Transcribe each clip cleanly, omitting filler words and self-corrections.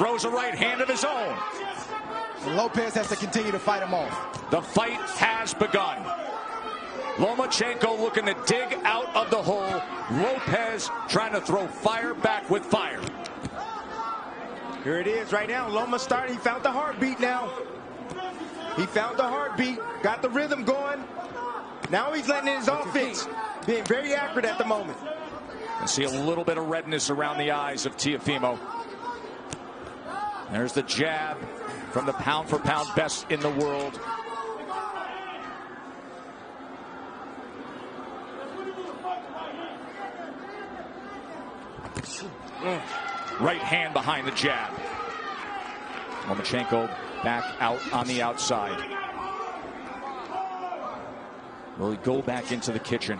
throws a right hand of his own. López has to continue to fight him off. The fight has begun. Lomachenko looking to dig out of the hole. López trying to throw fire back with fire. Here it is right now. Loma started. He found the heartbeat now. He found the heartbeat. Got the rhythm going. Now he's letting in his offense. Being very accurate at the moment. You see a little bit of redness around the eyes of Teofimo. There's the jab from the pound-for-pound best in the world. Right hand behind the jab. Lomachenko back out on the outside. Will he go back into the kitchen?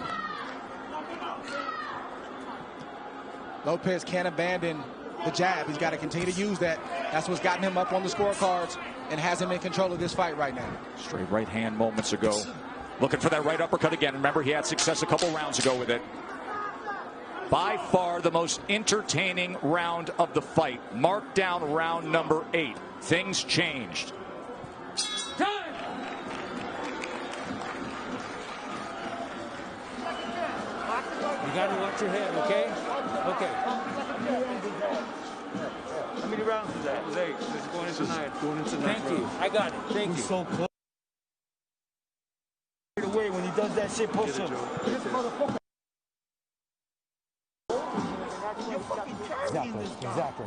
López can't abandon the jab. He's got to continue to use that. That's what's gotten him up on the scorecards and has him in control of this fight right now. Straight right hand moments ago. Looking for that right uppercut again. Remember, he had success a couple rounds ago with it. By far the most entertaining round of the fight. Mark down round number 8. Things changed. You got to watch your head, okay? Okay. How many rounds is that? It was 8. This is going into 9. Going into 9. Thank you. I got it. Thank you. So close. Away when he does that shit, push him. Exactly.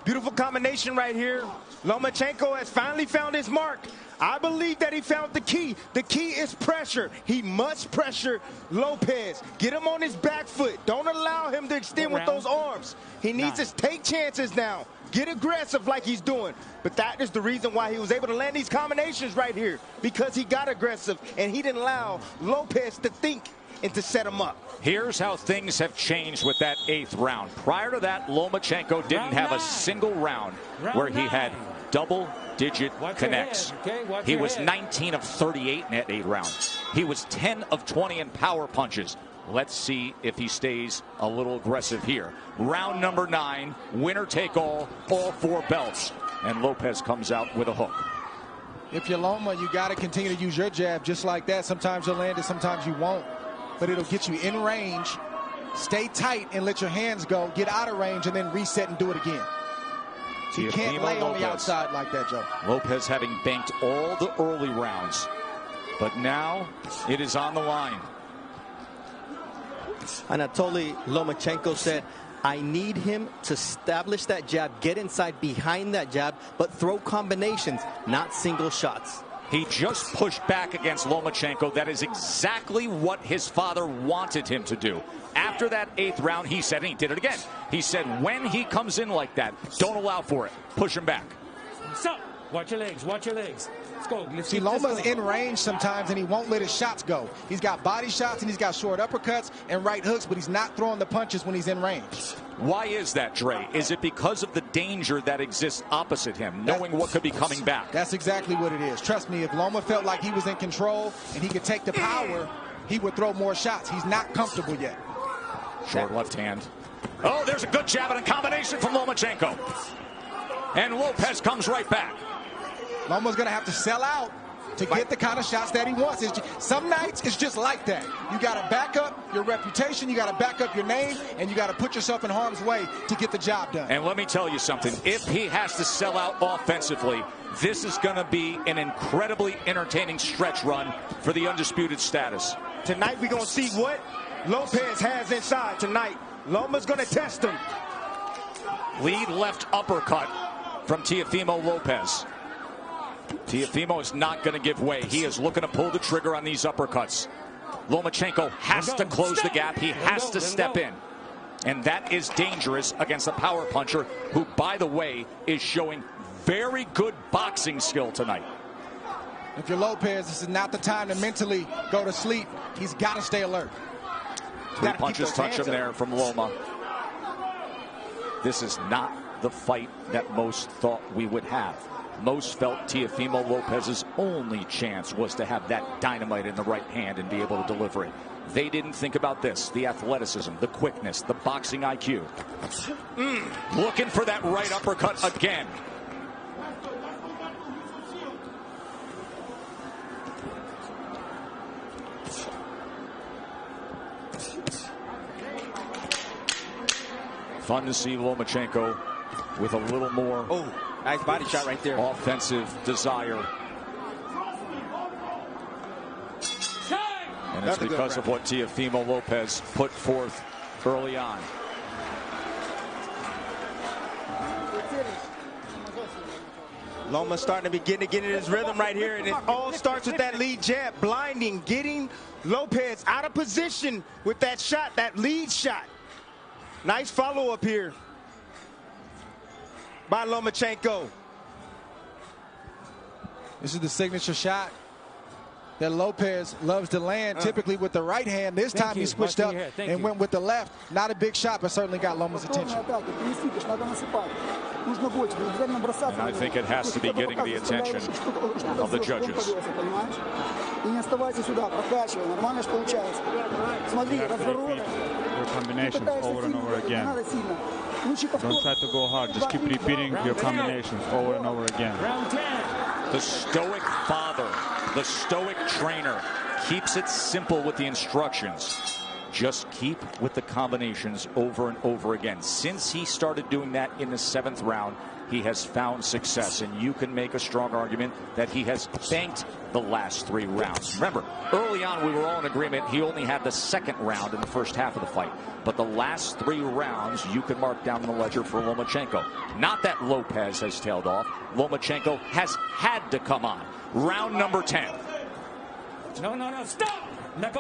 Beautiful combination right here. Lomachenko has finally found his mark. I believe that he found the key. The key is pressure. He must pressure López. Get him on his back foot. Don't allow him to extend with those arms. He needs to take chances now. Get aggressive like he's doing. But that is the reason why he was able to land these combinations right here. Because he got aggressive and he didn't allow López to think and to set him up. Here's how things have changed with that 8th round. Prior to that, Lomachenko didn't have a single round where he had double-digit connects. He was 19 of 38 in that 8th round. He was 10 of 20 in power punches. Let's see if he stays a little aggressive here. Round number 9, winner take all 4 belts. And López comes out with a hook. If you're Loma, you got to continue to use your jab just like that. Sometimes you'll land it, sometimes you won't. But it'll get you in range. Stay tight and let your hands go. Get out of range and then reset and do it again. You can't lay on the outside like that, Joe. López having banked all the early rounds. But now it is on the line. Anatoly Lomachenko said, I need him to establish that jab, get inside behind that jab, but throw combinations, not single shots. He just pushed back against Lomachenko. That is exactly what his father wanted him to do. After that 8th round, he said, and he did it again. He said, when he comes in like that, don't allow for it. Push him back. So, watch your legs. Watch your legs. Let's go. Let's See, Loma's in range sometimes, and he won't let his shots go. He's got body shots, and he's got short uppercuts and right hooks, but he's not throwing the punches when he's in range. Why is that, Dre? Is it because of the danger that exists opposite him, knowing what could be coming back? That's exactly what it is. Trust me, if Loma felt like he was in control and he could take the power, he would throw more shots. He's not comfortable yet. Short left hand. Oh, there's a good jab and a combination from Lomachenko. And López comes right back. Loma's going to have to sell out to get the kind of shots that he wants. Some nights it's just like that. You got to back up your reputation, you got to back up your name, and you got to put yourself in harm's way to get the job done. And let me tell you something. If he has to sell out offensively, this is going to be an incredibly entertaining stretch run for the undisputed status. Tonight we're going to see what López has inside tonight. Loma's going to test him. Lead left uppercut from Teofimo López. Teofimo is not going to give way. He is looking to pull the trigger on these uppercuts. Lomachenko has to close the gap. He has to step in. And that is dangerous against a power puncher who, by the way, is showing very good boxing skill tonight. If you're López, this is not the time to mentally go to sleep. He's got to stay alert. 3 punches touch him there from Loma. This is not the fight that most thought we would have. most felt Teofimo López's only chance was to have that dynamite in the right hand and be able to deliver it. They didn't think about this, the athleticism, the quickness, the boxing IQ. Looking for that right uppercut again. Fun to see Lomachenko with a little more nice body shot right there. Offensive desire. And it's because of what Teofimo López put forth early on. Loma starting to begin to get in his rhythm right here, and it all starts with that lead jab, blinding, getting López out of position with that shot, that lead shot. Nice follow-up here by Lomachenko. This is the signature shot that López loves to land, typically with the right hand. This time he switched up and went with the left. Not a big shot, but certainly got Loma's attention. And I think it has to be getting the attention of the judges. Your combinations over and over again. Don't try to go hard. Just keep repeating your combinations over and over again. The stoic father, the stoic trainer, keeps it simple with the instructions. Just keep with the combinations over and over again. Since he started doing that in the 7th round, he has found success, and you can make a strong argument that he has banked the last 3 rounds. Remember, early on we were all in agreement he only had the 2nd round in the first half of the fight, but the last 3 rounds you can mark down in the ledger for Lomachenko. Not that López has tailed off. Lomachenko has had to come on. Round number 10. No, stop! No.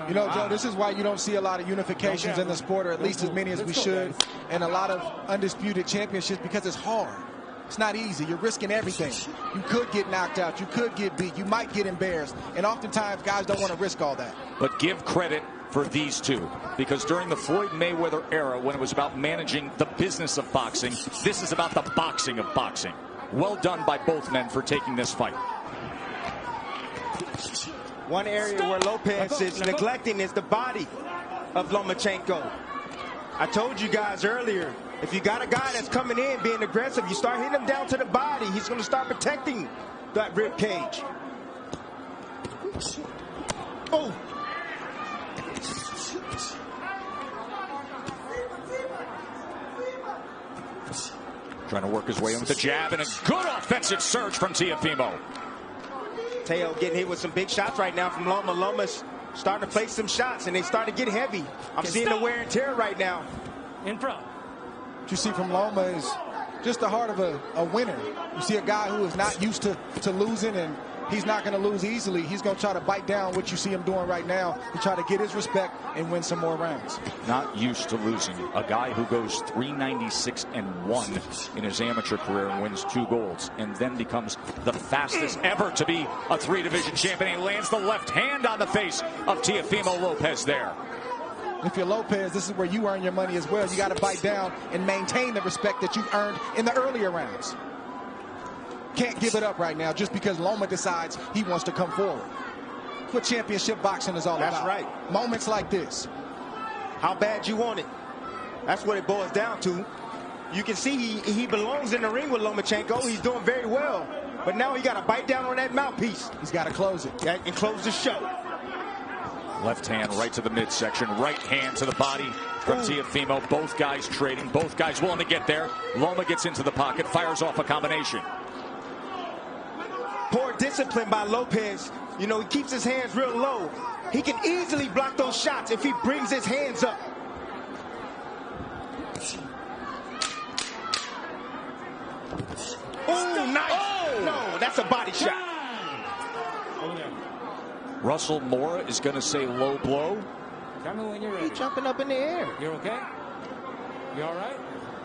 You know, Joe, this is why you don't see a lot of unifications in the sport, or at least as many as we should, and a lot of undisputed championships, because it's hard. It's not easy. You're risking everything. You could get knocked out. You could get beat. You might get embarrassed. And oftentimes, guys don't want to risk all that. But give credit for these two, because during the Floyd Mayweather era, when it was about managing the business of boxing, this is about the boxing of boxing. Well done by both men for taking this fight. One area where López is neglecting is the body of Lomachenko. I told you guys earlier, if you got a guy that's coming in being aggressive, you start hitting him down to the body, he's going to start protecting that rib cage. Oh! Trying to work his way in with the jab, and a good offensive surge from Teofimo. Teo getting hit with some big shots right now from Loma. Loma's starting to place some shots, and they start to get heavy. I'm seeing the wear and tear right now. In front. What you see from Loma is just the heart of a winner. You see a guy who is not used to losing, and he's not going to lose easily. He's going to try to bite down what you see him doing right now to try to get his respect and win some more rounds. Not used to losing. A guy who goes 396-1 in his amateur career and wins 2 golds, and then becomes the fastest ever to be a 3-division champion. He lands the left hand on the face of Teofimo López there. If you're López, this is where you earn your money as well. You got to bite down and maintain the respect that you've earned in the earlier rounds. Can't give it up right now just because Loma decides he wants to come forward. That's what championship boxing is all about. That's right. Moments like this. How bad you want it. That's what it boils down to. You can see he belongs in the ring with Lomachenko. He's doing very well. But now he got to bite down on that mouthpiece. He's got to close it. And close the show. Left hand right to the midsection. Right hand to the body from Teofimo. Both guys trading. Both guys willing to get there. Loma gets into the pocket. Fires off a combination. Poor discipline by López. You know, he keeps his hands real low. He can easily block those shots if he brings his hands up. Oh, nice. Oh. No, that's a body shot. Russell Mora is going to say low blow. Tell me when you're ready. He's jumping up in the air. You're okay? You all right?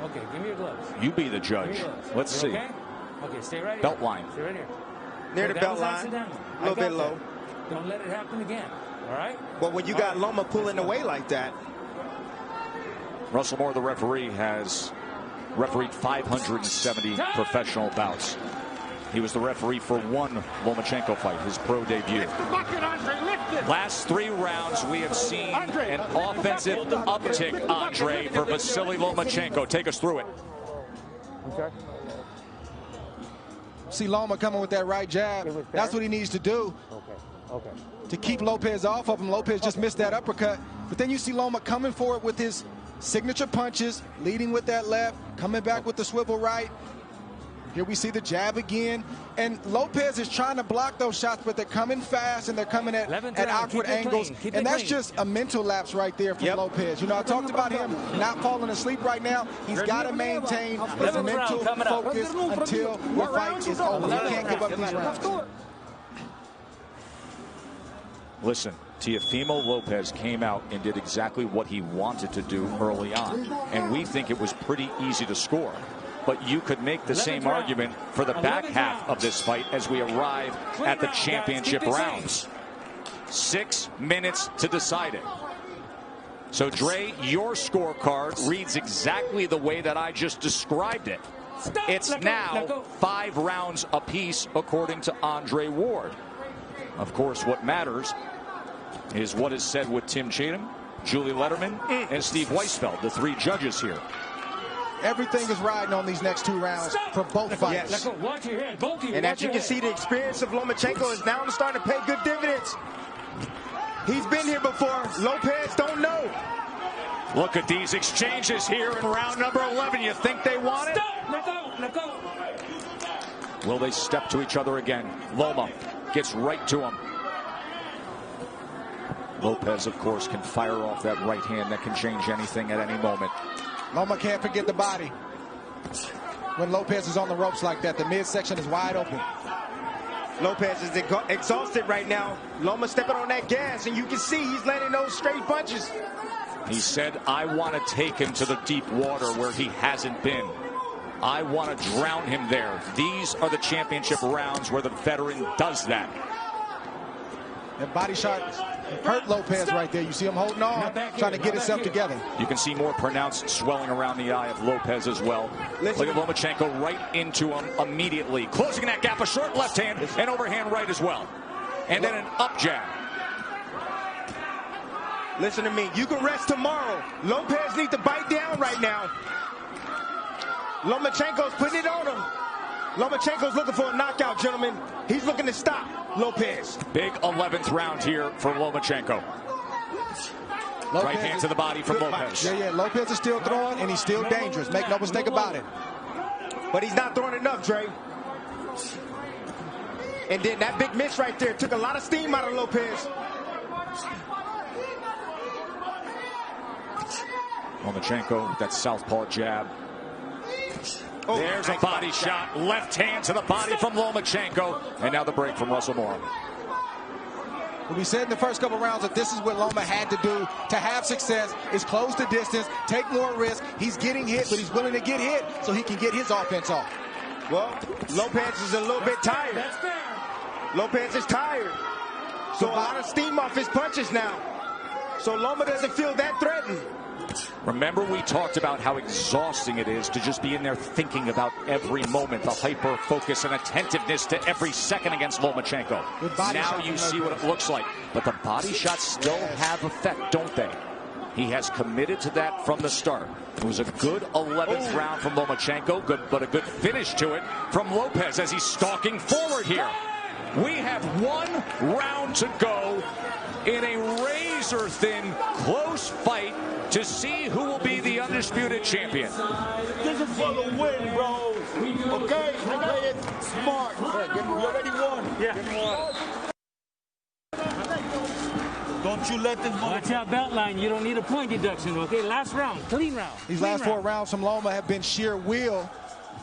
Okay, give me your gloves. You be the judge. Let's see. Okay? Okay, stay right here. Belt line. Stay right here. Near the belt line. A little bit low. Don't let it happen again. All right? But when you got Loma pulling away like that. Russell Mora, the referee, has refereed 570 professional bouts. He was the referee for one Lomachenko fight, his pro debut. Last 3 rounds, we have seen an offensive uptick, Andre, for Vasily Lomachenko. Take us through it. Okay. See Loma coming with that right jab. That's what he needs to do. Okay. To keep Lopez off of him. Lopez just missed that uppercut. But then you see Loma coming forward with his signature punches, leading with that left, coming back with the swivel right. Here we see the jab again. And Lopez is trying to block those shots, but they're coming fast and they're coming at awkward angles. And that's just a mental lapse right there from Lopez. You know, I talked about him not falling asleep right now. He's got to maintain his mental focus until the fight is over. He can't give up these rounds. Listen, Teofimo López came out and did exactly what he wanted to do early on. And we think it was pretty easy to score. But you could make the same argument for the back half of this fight as we arrive at the championship rounds. 6 minutes to decide it. So, Dre, your scorecard reads exactly the way that I just described it. It's now 5 rounds apiece, according to Andre Ward. Of course, what matters is what is said with Tim Chatham, Julie Letterman, and Steve Weisfeld, the 3 judges here. Everything is riding on these next 2 rounds for both fights. Yes. And as you can see, the experience of Lomachenko is now starting to pay good dividends. He's been here before. Lopez don't know. Look at these exchanges here in round number 11. You think they want it? Let go. Will they step to each other again? Loma gets right to him. Lopez, of course, can fire off that right hand that can change anything at any moment. Loma can't forget the body. When Lopez is on the ropes like that, the midsection is wide open. Lopez is exhausted right now. Loma stepping on that gas, and you can see he's landing those straight punches. He said, I want to take him to the deep water where he hasn't been. I want to drown him there. These are the championship rounds where the veteran does that. And body shot hurt Lopez right there. You see him holding on, trying to get himself together. You can see more pronounced swelling around the eye of Lopez as well. Look at Lomachenko right into him immediately. Closing that gap, a short left hand and overhand right as well. And then an up jab. Listen to me. You can rest tomorrow. Lopez needs to bite down right now. Lomachenko's putting it on him. Lomachenko's looking for a knockout, gentlemen. He's looking to stop Lopez. Big 11th round here for Lomachenko. Right hand to the body from Lopez. Yeah, Lopez is still throwing, and he's still dangerous. Make no mistake about it. But he's not throwing enough, Dre. And then that big miss right there took a lot of steam out of Lopez. Lomachenko with that southpaw jab. Oh, there's a body shot. Left hand to the body from Lomachenko. And now the break from Russell Moore. We said in the first couple rounds that this is what Loma had to do to have success, is close the distance, take more risk. He's getting hit, but he's willing to get hit so he can get his offense off. Well, Lopez is a little bit tired. That's fair. Lopez is tired. So a lot of steam off his punches now. So Loma doesn't feel that threatened. Remember, we talked about how exhausting it is to just be in there thinking about every moment, the hyper focus and attentiveness to every second against Lomachenko. Now you see what it looks like. But the body shots still have effect, don't they? He has committed to that from the start. It was a good 11th round from Lomachenko, but a good finish to it from Lopez as he's stalking forward here. We have 1 round to go in a razor-thin, close fight to see who will be the undisputed champion. This is for the win, bro. Okay? Play it smart. You already won. Yeah. Don't you let this Watch out, belt line. You don't need a point deduction, okay? Last round, clean round. These last 4 rounds from Loma have been sheer will.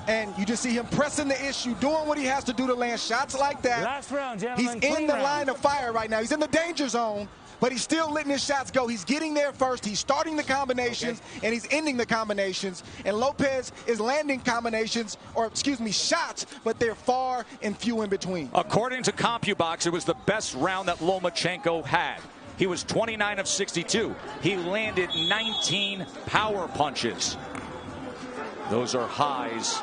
And you just see him pressing the issue, doing what he has to do to land shots like that. Last round, gentlemen. He's in the line of fire right now. He's in the danger zone, but he's still letting his shots go. He's getting there first. He's starting the combinations, and he's ending the combinations. And Lopez is landing combinations, or excuse me, shots, but they're far and few in between. According to CompuBox, it was the best round that Lomachenko had. He was 29 of 62. He landed 19 power punches. Those are highs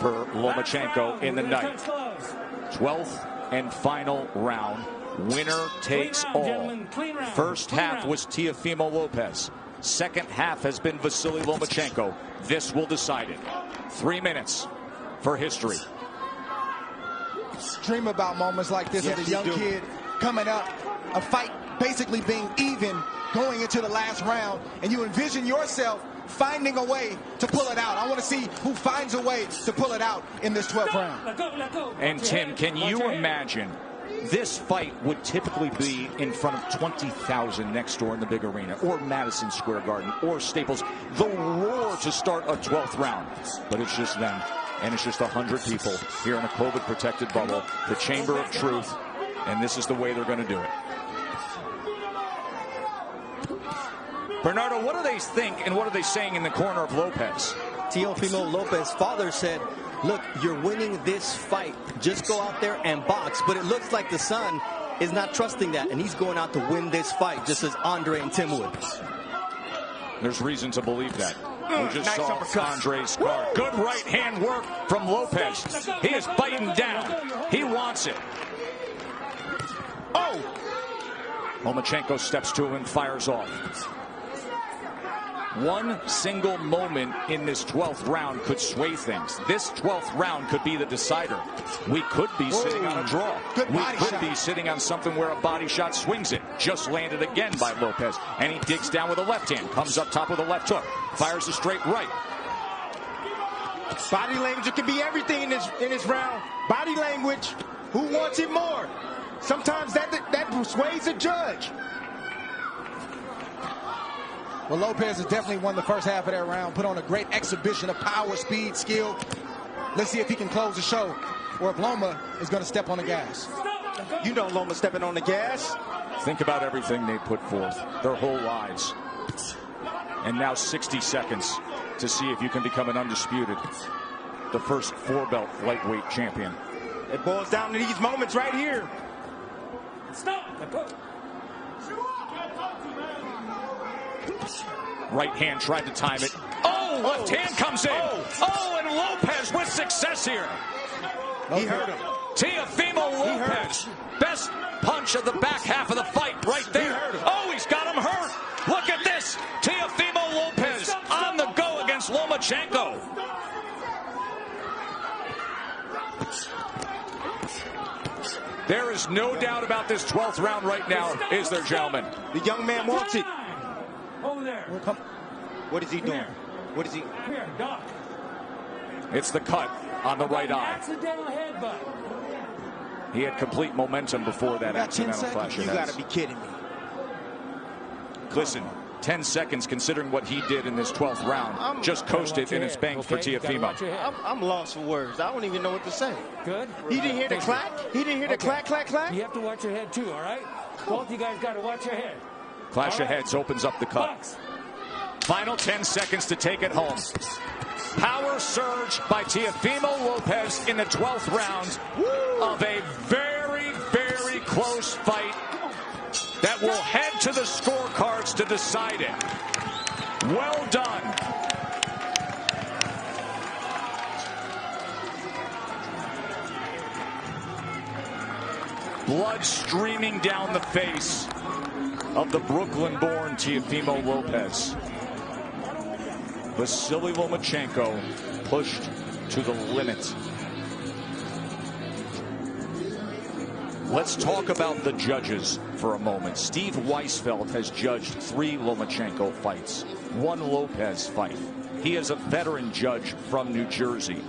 for Lomachenko in the night. 12th and final round. Winner takes all. First half was Teofimo López. Second half has been Vasily Lomachenko. This will decide it. 3 minutes for history. Dream about moments like this as a young kid coming up, a fight basically being even going into the last round, and you envision yourself finding a way to pull it out. I want to see who finds a way to pull it out in this 12th round. And Tim, can you imagine? This fight would typically be in front of 20,000 next door in the big arena, or Madison Square Garden, or Staples. The roar to start a 12th round. But it's just them, and it's just 100 people here in a COVID-protected bubble, the Chamber of Truth, and this is the way they're going to do it. Bernardo, what do they think, and what are they saying in the corner of López? Teofimo López's father said, look, you're winning this fight. Just go out there and box. But it looks like the son is not trusting that, and he's going out to win this fight, just as Andre and Tim would. There's reason to believe that. We just saw Andre's card. Good right hand work from López. He is biting down. He wants it. Oh! Lomachenko steps to him and fires off. One single moment in this 12th round could sway things. This 12th round could be the decider. We could be sitting on a draw. We could be sitting on something where a body shot swings it. Just landed again by López. And he digs down with a left hand. Comes up top with a left hook. Fires a straight right. Body language can be everything in this round. Body language. Who wants it more? Sometimes that sways a judge. Well, López has definitely won the first half of that round, put on a great exhibition of power, speed, skill. Let's see if he can close the show, or if Loma is going to step on the gas. You know Loma stepping on the gas. Think about everything they put forth, their whole lives. And now 60 seconds to see if you can become an undisputed, the first 4-belt lightweight champion. It boils down to these moments right here. Stop. Right hand tried to time it. Oh, left hand comes in. Oh, and López with success here. He hurt him. Teofimo López. Best punch of the back half of the fight right there. Oh, he's got him hurt. Look at this. Teofimo López on the go against Lomachenko. There is no doubt about this 12th round right now, is there, gentlemen? The young man wants it. Over there. What is he doing? What is he? Come here, Doc. It's the cut on the right eye. Accidental headbutt. He had complete momentum before that accidental flash of You heads. got to be kidding me. Listen, 10 seconds considering what he did in this 12th round. Just coasted and it's banged for Teofimo. I'm lost for words. I don't even know what to say. Good. He didn't hear the clack? He didn't hear the clack, clack, clack? You have to watch your head too, all right? Both of you guys got to watch your head. Clash of heads opens up the cut. Box. Final 10 seconds to take it home. Power surge by Teofimo López in the 12th round of a very, very close fight that will head to the scorecards to decide it. Well done. Blood streaming down the face of the Brooklyn-born Teofimo López. Vasily Lomachenko pushed to the limit. Let's talk about the judges for a moment. Steve Weisfeld has judged 3 Lomachenko fights, 1 López fight. He is a veteran judge from New Jersey.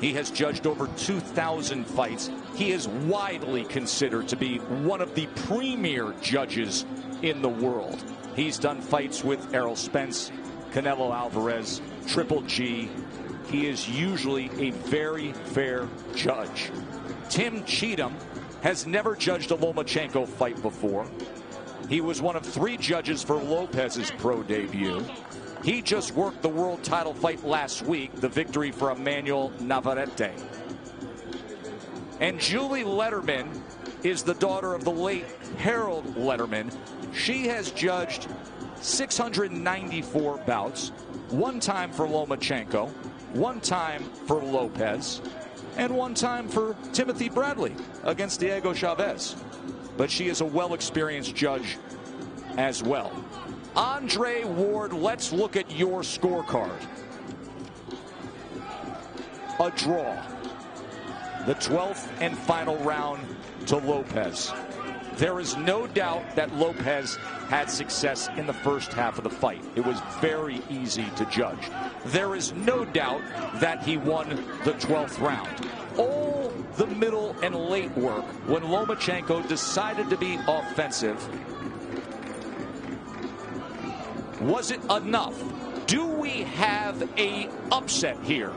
He has judged over 2,000 fights. He is widely considered to be one of the premier judges in the world. He's done fights with Errol Spence, Canelo Alvarez, Triple G. He is usually a very fair judge. Tim Cheatham has never judged a Lomachenko fight before. He was one of 3 judges for López's pro debut. He just worked the world title fight last week, the victory for Emmanuel Navarrete. And Julie Letterman is the daughter of the late Harold Letterman. She has judged 694 bouts, 1 time for Lomachenko, one time for López, and one time for Timothy Bradley against Diego Chavez. But she is a well-experienced judge as well. Andre Ward, let's look at your scorecard. A draw. The 12th and final round to López. There is no doubt that López had success in the first half of the fight. It was very easy to judge. There is no doubt that he won the 12th round. All the middle and late work when Lomachenko decided to be offensive. Was it enough? Do we have a upset here?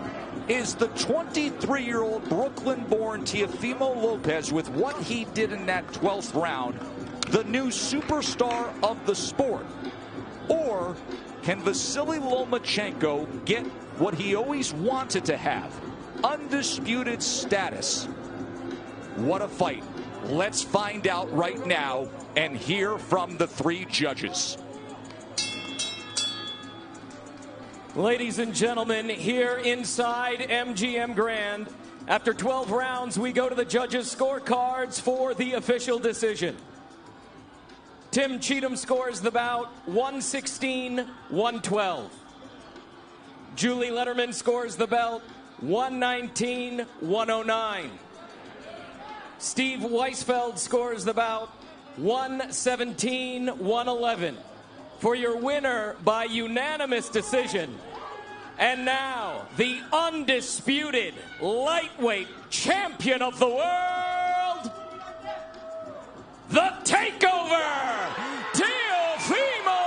Is the 23-year-old Brooklyn-born Teofimo López, with what he did in that 12th round, the new superstar of the sport? Or can Vasily Lomachenko get what he always wanted to have? Undisputed status. What a fight. Let's find out right now and hear from the three judges. Ladies and gentlemen, here inside MGM Grand, after 12 rounds, we go to the judges' scorecards for the official decision. Tim Cheatham scores the bout 116-112. Julie Letterman scores the belt 119-109. Steve Weisfeld scores the bout 117-111. For your winner by unanimous decision. And now, the undisputed lightweight champion of the world, the takeover, Teofimo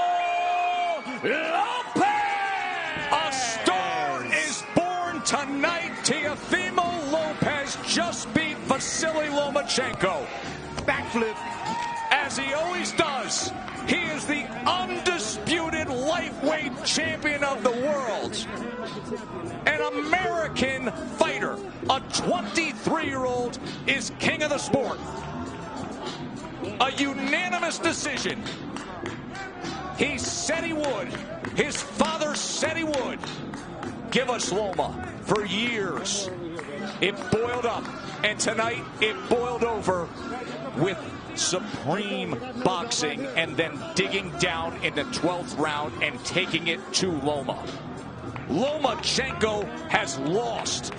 López! A star is born tonight. Teofimo López just beat Vasily Lomachenko. Backflip. As he always does. He is the undisputed lightweight champion of the world. An American fighter, a 23-year-old, is king of the sport. A unanimous decision. He said he would. His father said he would. Give us Loma. For years, it boiled up. And tonight, it boiled over with supreme boxing and then digging down in the 12th round and taking it to Loma. Lomachenko has lost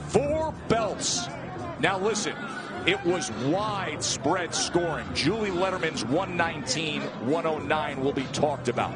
4 belts. Now listen, it was widespread scoring. Julie Letterman's 119-109 will be talked about.